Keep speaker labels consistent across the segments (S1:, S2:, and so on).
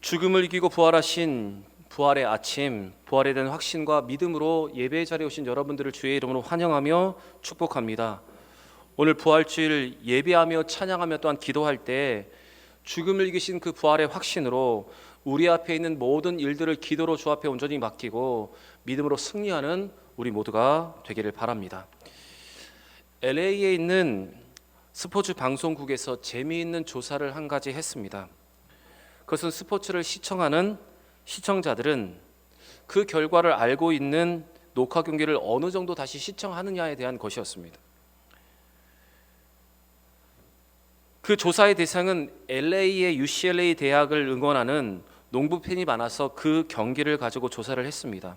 S1: 죽음을 이기고 부활하신 부활의 아침, 부활에 대한 확신과 믿음으로 예배의 자리에 오신 여러분들을 주의 이름으로 환영하며 축복합니다. 오늘 부활주일 예배하며 찬양하며 또한 기도할 때 죽음을 이기신 그 부활의 확신으로 우리 앞에 있는 모든 일들을 기도로 주 앞에 온전히 맡기고 믿음으로 승리하는 우리 모두가 되기를 바랍니다. LA에 있는 스포츠 방송국에서 재미있는 조사를 한 가지 했습니다. 그것은 스포츠를 시청하는 시청자들은 그 결과를 알고 있는 녹화 경기를 어느 정도 다시 시청하느냐에 대한 것이었습니다. 그 조사의 대상은 LA의 UCLA 대학을 응원하는 농구 팬이 많아서 그 경기를 가지고 조사를 했습니다.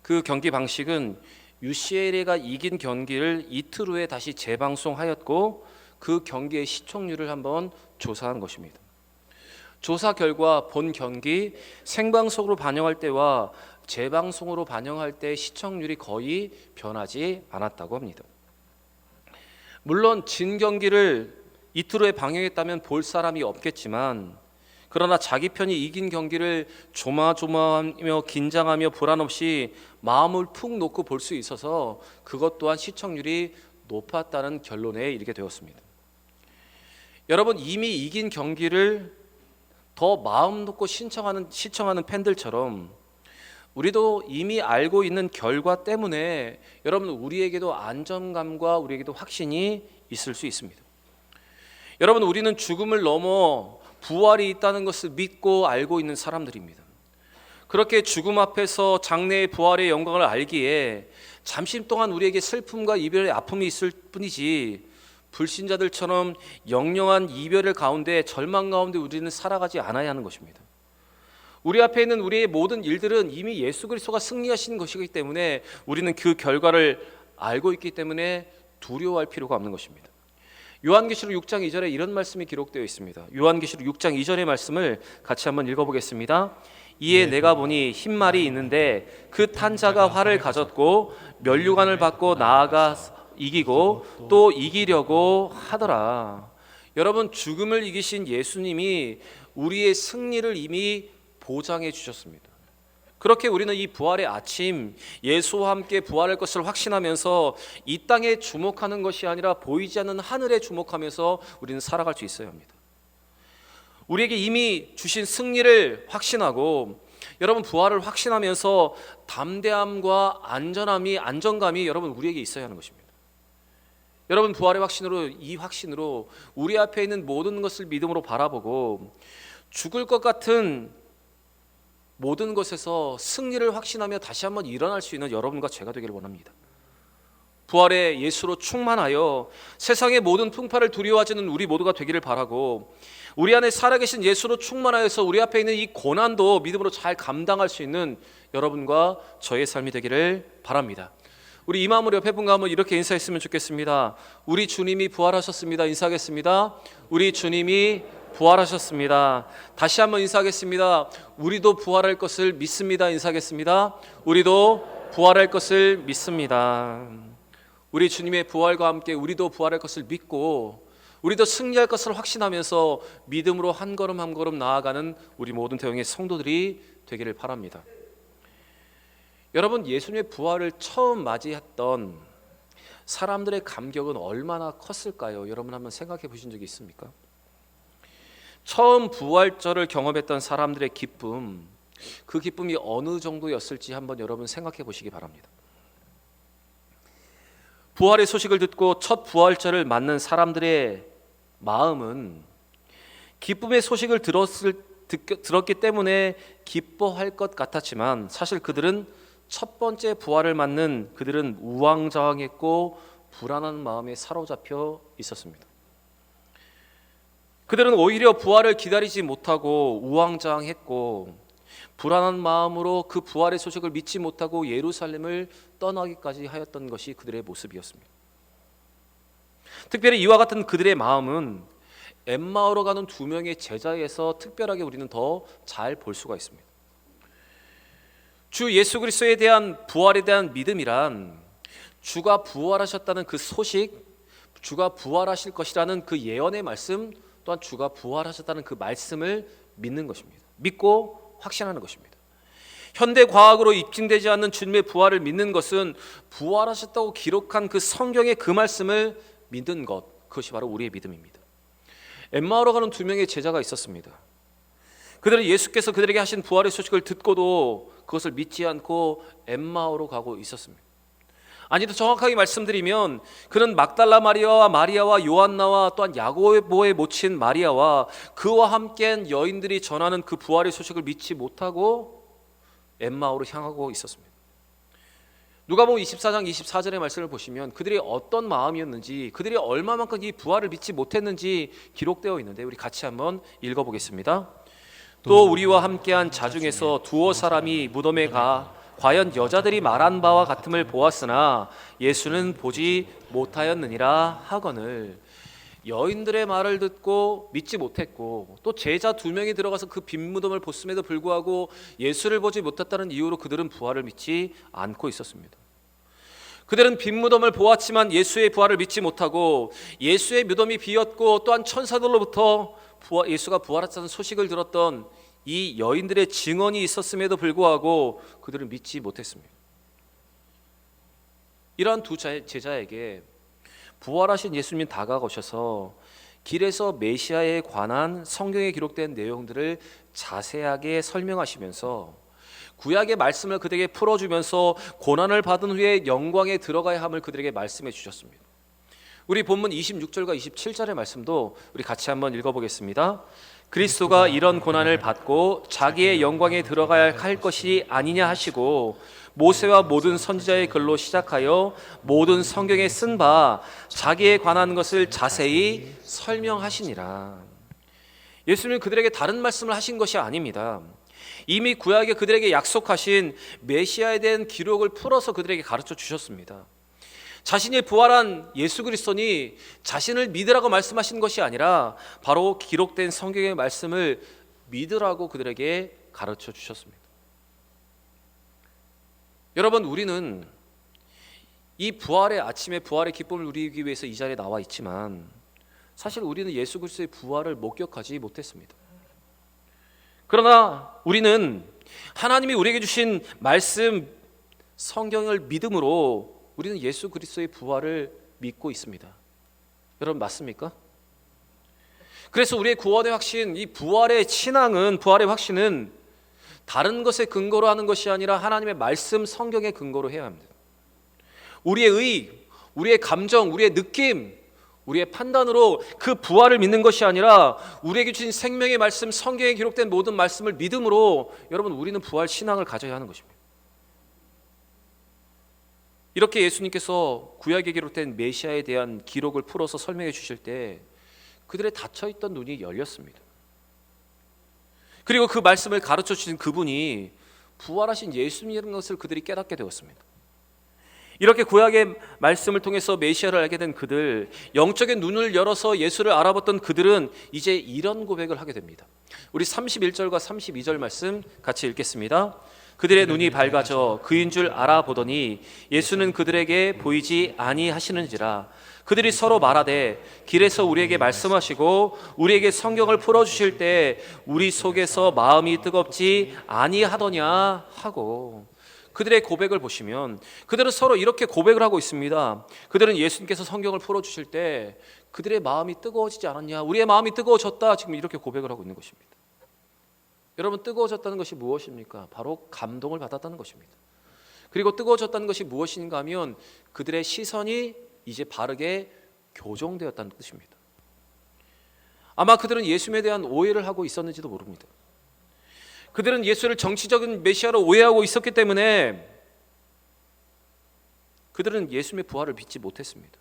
S1: 그 경기 방식은 UCLA가 이긴 경기를 이틀 후에 다시 재방송하였고 그 경기의 시청률을 한번 조사한 것입니다. 조사 결과 본 경기 생방송으로 반영할 때와 재방송으로 반영할 때 시청률이 거의 변하지 않았다고 합니다. 물론 진 경기를 이틀 후에 방영했다면 볼 사람이 없겠지만, 그러나 자기 편이 이긴 경기를 조마조마하며 긴장하며 불안 없이 마음을 푹 놓고 볼 수 있어서 그것 또한 시청률이 높았다는 결론에 이르게 되었습니다. 여러분, 이미 이긴 경기를 더 마음 놓고 시청하는 팬들처럼 우리도 이미 알고 있는 결과 때문에 여러분 우리에게도 안정감과 우리에게도 확신이 있을 수 있습니다. 여러분, 우리는 죽음을 넘어 부활이 있다는 것을 믿고 알고 있는 사람들입니다. 그렇게 죽음 앞에서 장래의 부활의 영광을 알기에 잠시 동안 우리에게 슬픔과 이별의 아픔이 있을 뿐이지 불신자들처럼 영영한 이별의 가운데 절망 가운데 우리는 살아가지 않아야 하는 것입니다. 우리 앞에 있는 우리의 모든 일들은 이미 예수 그리스도가 승리하신 것이기 때문에 우리는 그 결과를 알고 있기 때문에 두려워할 필요가 없는 것입니다. 요한계시록 6장 2절에 이런 말씀이 기록되어 있습니다. 요한계시록 6장 2절의 말씀을 같이 한번 읽어보겠습니다. 이에 내가 보니 흰 말이 있는데 그 탄 자가 활을 가졌고 면류관을 받고 나아가 이기고 또 이기려고 하더라. 여러분, 죽음을 이기신 예수님이 우리의 승리를 이미 보장해 주셨습니다. 그렇게 우리는 이 부활의 아침, 예수와 함께 부활할 것을 확신하면서 이 땅에 주목하는 것이 아니라 보이지 않는 하늘에 주목하면서 우리는 살아갈 수 있어야 합니다. 우리에게 이미 주신 승리를 확신하고 여러분 부활을 확신하면서 담대함과 안정감이 여러분 우리에게 있어야 하는 것입니다. 여러분, 부활의 확신으로, 이 확신으로 우리 앞에 있는 모든 것을 믿음으로 바라보고 죽을 것 같은 모든 것에서 승리를 확신하며 다시 한번 일어날 수 있는 여러분과 제가 되기를 원합니다. 부활의 예수로 충만하여 세상의 모든 풍파를 두려워하지는 우리 모두가 되기를 바라고, 우리 안에 살아계신 예수로 충만하여서 우리 앞에 있는 이 고난도 믿음으로 잘 감당할 수 있는 여러분과 저의 삶이 되기를 바랍니다. 우리 이 마음으로 옆에 분과 한번 이렇게 인사했으면 좋겠습니다. 우리 주님이 부활하셨습니다. 인사하겠습니다. 우리 주님이 부활하셨습니다. 다시 한번 인사하겠습니다. 우리도 부활할 것을 믿습니다. 인사하겠습니다. 우리도 부활할 것을 믿습니다. 우리 주님의 부활과 함께 우리도 부활할 것을 믿고 우리도 승리할 것을 확신하면서 믿음으로 한 걸음 한 걸음 나아가는 우리 모든 대형의 성도들이 되기를 바랍니다. 여러분, 예수님의 부활을 처음 맞이했던 사람들의 감격은 얼마나 컸을까요? 여러분 한번 생각해 보신 적이 있습니까? 처음 부활절을 경험했던 사람들의 기쁨, 그 기쁨이 어느 정도였을지 한번 여러분 생각해 보시기 바랍니다. 부활의 소식을 듣고 첫 부활절을 맞는 사람들의 마음은 기쁨의 소식을 들었기 때문에 기뻐할 것 같았지만 사실 그들은 첫 번째 부활을 맞는 그들은 우왕좌왕했고 불안한 마음에 사로잡혀 있었습니다. 그들은 오히려 부활을 기다리지 못하고 우왕좌왕했고 불안한 마음으로 그 부활의 소식을 믿지 못하고 예루살렘을 떠나기까지 하였던 것이 그들의 모습이었습니다. 특별히 이와 같은 그들의 마음은 엠마오로 가는 두 명의 제자에서 특별하게 우리는 더 잘 볼 수가 있습니다. 주 예수 그리스도에 대한 부활에 대한 믿음이란 주가 부활하셨다는 그 소식, 주가 부활하실 것이라는 그 예언의 말씀, 또한 주가 부활하셨다는 그 말씀을 믿는 것입니다. 믿고 확신하는 것입니다. 현대 과학으로 입증되지 않는 주님의 부활을 믿는 것은 부활하셨다고 기록한 그 성경의 그 말씀을 믿는 것, 그것이 바로 우리의 믿음입니다. 엠마오로 가는 두 명의 제자가 있었습니다. 그들은 예수께서 그들에게 하신 부활의 소식을 듣고도 그것을 믿지 않고 엠마오로 가고 있었습니다. 아니, 더 정확하게 말씀드리면 그는 막달라 마리아와 요한나와 또한 야고보의 모친 마리아와 그와 함께한 여인들이 전하는 그 부활의 소식을 믿지 못하고 엠마오로 향하고 있었습니다. 누가복음 24장 24절의 말씀을 보시면 그들이 어떤 마음이었는지, 그들이 얼마만큼 이 부활을 믿지 못했는지 기록되어 있는데 우리 같이 한번 읽어보겠습니다. 또 우리와 함께한 자 중에서 두어 사람이 무덤에 가 과연 여자들이 말한 바와 같음을 보았으나 예수는 보지 못하였느니라 하거늘. 여인들의 말을 듣고 믿지 못했고 또 제자 두 명이 들어가서 그 빈 무덤을 보음에도 불구하고 예수를 보지 못했다는 이유로 그들은 부활을 믿지 않고 있었습니다. 그들은 빈 무덤을 보았지만 예수의 부활을 믿지 못하고 예수의 무덤이 비었고 또한 천사들로부터 예수가 부활했다는 소식을 들었던 이 여인들의 증언이 있었음에도 불구하고 그들은 믿지 못했습니다. 이러한 두 제자에게 부활하신 예수님이 다가오셔서 길에서 메시아에 관한 성경에 기록된 내용들을 자세하게 설명하시면서 구약의 말씀을 그들에게 풀어주면서 고난을 받은 후에 영광에 들어가야 함을 그들에게 말씀해 주셨습니다. 우리 본문 26절과 27절의 말씀도 우리 같이 한번 읽어보겠습니다. 그리스도가 이런 고난을 받고 자기의 영광에 들어가야 할 것이 아니냐 하시고 모세와 모든 선지자의 글로 시작하여 모든 성경에 쓴 바 자기에 관한 것을 자세히 설명하시니라. 예수님은 그들에게 다른 말씀을 하신 것이 아닙니다. 이미 구약에 그들에게 약속하신 메시아에 대한 기록을 풀어서 그들에게 가르쳐 주셨습니다. 자신이 부활한 예수 그리스도니 자신을 믿으라고 말씀하신 것이 아니라 바로 기록된 성경의 말씀을 믿으라고 그들에게 가르쳐 주셨습니다. 여러분, 우리는 이 부활의 아침에 부활의 기쁨을 누리기 위해서 이 자리에 나와 있지만 사실 우리는 예수 그리스도의 부활을 목격하지 못했습니다. 그러나 우리는 하나님이 우리에게 주신 말씀 성경을 믿음으로 우리는 예수 그리스도의 부활을 믿고 있습니다. 여러분, 맞습니까? 그래서 우리의 구원의 확신, 이 부활의 신앙은, 부활의 확신은 다른 것에 근거로 하는 것이 아니라 하나님의 말씀 성경에 근거로 해야 합니다. 우리의 의, 우리의 감정, 우리의 느낌, 우리의 판단으로 그 부활을 믿는 것이 아니라 우리에게 주신 생명의 말씀 성경에 기록된 모든 말씀을 믿음으로 여러분, 우리는 부활 신앙을 가져야 하는 것입니다. 이렇게 예수님께서 구약에 기록된 메시아에 대한 기록을 풀어서 설명해 주실 때 그들의 닫혀있던 눈이 열렸습니다. 그리고 그 말씀을 가르쳐 주신 그분이 부활하신 예수님이라는 것을 그들이 깨닫게 되었습니다. 이렇게 구약의 말씀을 통해서 메시아를 알게 된 그들, 영적인 눈을 열어서 예수를 알아봤던 그들은 이제 이런 고백을 하게 됩니다. 우리 31절과 32절 말씀 같이 읽겠습니다. 그들의 눈이 밝아져 그인 줄 알아보더니 예수는 그들에게 보이지 아니하시는지라. 그들이 서로 말하되 길에서 우리에게 말씀하시고 우리에게 성경을 풀어주실 때 우리 속에서 마음이 뜨겁지 아니하더냐 하고. 그들의 고백을 보시면 그들은 서로 이렇게 고백을 하고 있습니다. 그들은 예수님께서 성경을 풀어주실 때 그들의 마음이 뜨거워지지 않았냐, 우리의 마음이 뜨거워졌다, 지금 이렇게 고백을 하고 있는 것입니다. 여러분, 뜨거워졌다는 것이 무엇입니까? 바로 감동을 받았다는 것입니다. 그리고 뜨거워졌다는 것이 무엇인가 하면 그들의 시선이 이제 바르게 교정되었다는 뜻입니다. 아마 그들은 예수님에 대한 오해를 하고 있었는지도 모릅니다. 그들은 예수를 정치적인 메시아로 오해하고 있었기 때문에 그들은 예수님의 부활을 믿지 못했습니다.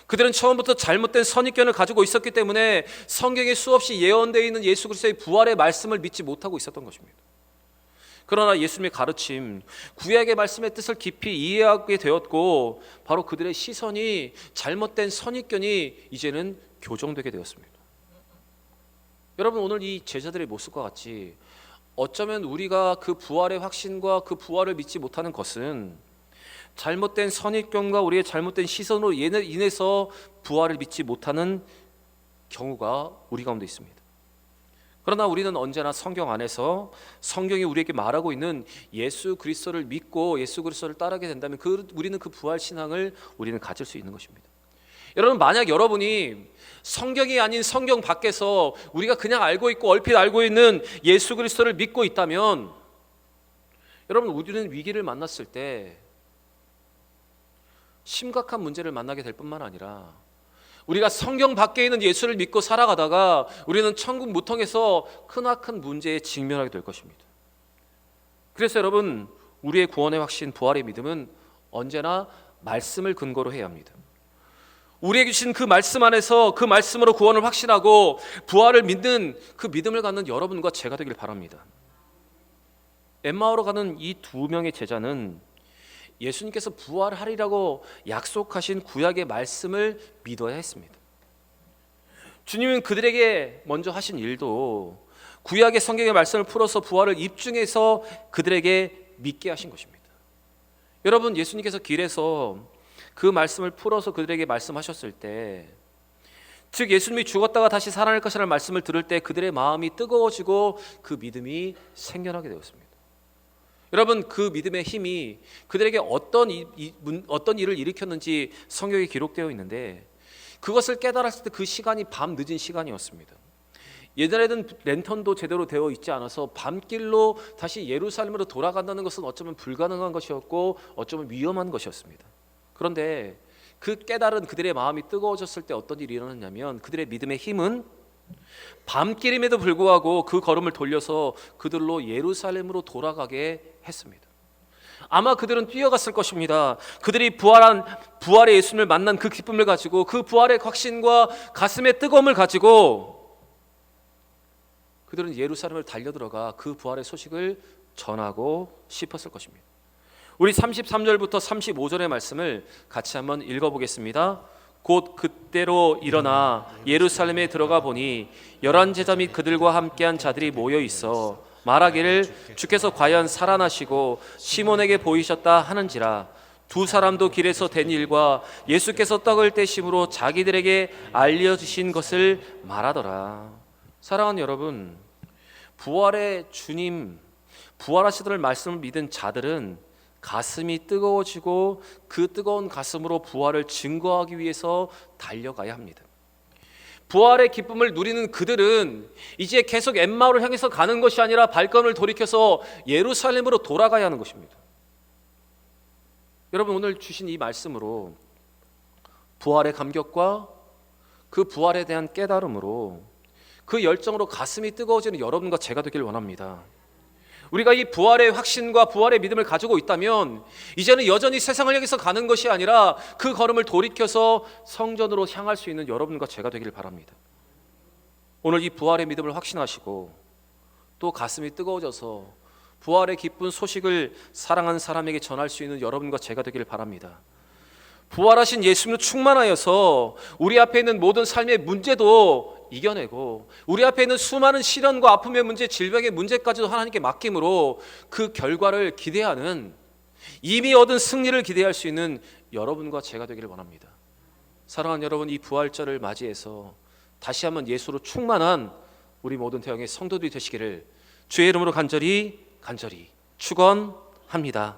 S1: 그들은 처음부터 잘못된 선입견을 가지고 있었기 때문에 성경에 수없이 예언되어 있는 예수 그리스도의 부활의 말씀을 믿지 못하고 있었던 것입니다. 그러나 예수님의 가르침, 구약의 말씀의 뜻을 깊이 이해하게 되었고 바로 그들의 시선이 잘못된 선입견이 이제는 교정되게 되었습니다. 여러분, 오늘 이 제자들의 모습과 같이 어쩌면 우리가 그 부활의 확신과 그 부활을 믿지 못하는 것은 잘못된 선입견과 우리의 잘못된 시선으로 인해서 부활을 믿지 못하는 경우가 우리 가운데 있습니다. 그러나 우리는 언제나 성경 안에서 성경이 우리에게 말하고 있는 예수 그리스도를 믿고 예수 그리스도를 따르게 된다면 우리는 그 부활 신앙을 우리는 가질 수 있는 것입니다. 여러분, 만약 여러분이 성경이 아닌 성경 밖에서 우리가 그냥 알고 있고 얼핏 알고 있는 예수 그리스도를 믿고 있다면, 여러분, 우리는 위기를 만났을 때 심각한 문제를 만나게 될 뿐만 아니라 우리가 성경 밖에 있는 예수를 믿고 살아가다가 우리는 천국 무통에서 크나큰 문제에 직면하게 될 것입니다. 그래서 여러분, 우리의 구원의 확신, 부활의 믿음은 언제나 말씀을 근거로 해야 합니다. 우리에게 주신 그 말씀 안에서 그 말씀으로 구원을 확신하고 부활을 믿는 그 믿음을 갖는 여러분과 제가 되길 바랍니다. 엠마오로 가는 이 두 명의 제자는 예수님께서 부활하리라고 약속하신 구약의 말씀을 믿어야 했습니다. 주님은 그들에게 먼저 하신 일도 구약의 성경의 말씀을 풀어서 부활을 입증해서 그들에게 믿게 하신 것입니다. 여러분, 예수님께서 길에서 그 말씀을 풀어서 그들에게 말씀하셨을 때, 즉 예수님이 죽었다가 다시 살아날 것이라는 말씀을 들을 때 그들의 마음이 뜨거워지고 그 믿음이 생겨나게 되었습니다. 여러분, 그 믿음의 힘이 그들에게 어떤 일을 일으켰는지 성경에 기록되어 있는데, 그것을 깨달았을 때 그 시간이 밤 늦은 시간이었습니다. 예전에는 랜턴도 제대로 되어 있지 않아서 밤길로 다시 예루살렘으로 돌아간다는 것은 어쩌면 불가능한 것이었고 어쩌면 위험한 것이었습니다. 그런데 그 깨달은 그들의 마음이 뜨거워졌을 때 어떤 일이 일어났냐면, 그들의 믿음의 힘은 밤길임에도 불구하고 그 걸음을 돌려서 그들로 예루살렘으로 돌아가게 했습니다. 아마 그들은 뛰어갔을 것입니다. 그들이 부활의 예수님을 만난 그 기쁨을 가지고, 그 부활의 확신과 가슴의 뜨거움을 가지고 그들은 예루살렘을 달려들어가 그 부활의 소식을 전하고 싶었을 것입니다. 우리 33절부터 35절의 말씀을 같이 한번 읽어보겠습니다. 곧 그때로 일어나 예루살렘에 들어가 보니 11 제자 및 그들과 함께한 자들이 모여 있어 말하기를 주께서 과연 살아나시고 시몬에게 보이셨다 하는지라. 두 사람도 길에서 된 일과 예수께서 떡을 떼심으로 자기들에게 알려주신 것을 말하더라. 사랑하는 여러분, 부활의 주님, 부활하시더를 말씀을 믿은 자들은 가슴이 뜨거워지고 그 뜨거운 가슴으로 부활을 증거하기 위해서 달려가야 합니다. 부활의 기쁨을 누리는 그들은 이제 계속 엠마오를 향해서 가는 것이 아니라 발걸음을 돌이켜서 예루살렘으로 돌아가야 하는 것입니다. 여러분, 오늘 주신 이 말씀으로 부활의 감격과 그 부활에 대한 깨달음으로 그 열정으로 가슴이 뜨거워지는 여러분과 제가 되길 원합니다. 우리가 이 부활의 확신과 부활의 믿음을 가지고 있다면 이제는 여전히 세상을 향해서 가는 것이 아니라 그 걸음을 돌이켜서 성전으로 향할 수 있는 여러분과 제가 되길 바랍니다. 오늘 이 부활의 믿음을 확신하시고 또 가슴이 뜨거워져서 부활의 기쁜 소식을 사랑하는 사람에게 전할 수 있는 여러분과 제가 되길 바랍니다. 부활하신 예수님으로 충만하여서 우리 앞에 있는 모든 삶의 문제도 이겨내고 우리 앞에 있는 수많은 시련과 아픔의 문제, 질병의 문제까지도 하나님께 맡김으로 그 결과를 기대하는, 이미 얻은 승리를 기대할 수 있는 여러분과 제가 되기를 원합니다. 사랑하는 여러분, 이 부활절을 맞이해서 다시 한번 예수로 충만한 우리 모든 대형의 성도들이 되시기를 주의 이름으로 간절히 축원합니다.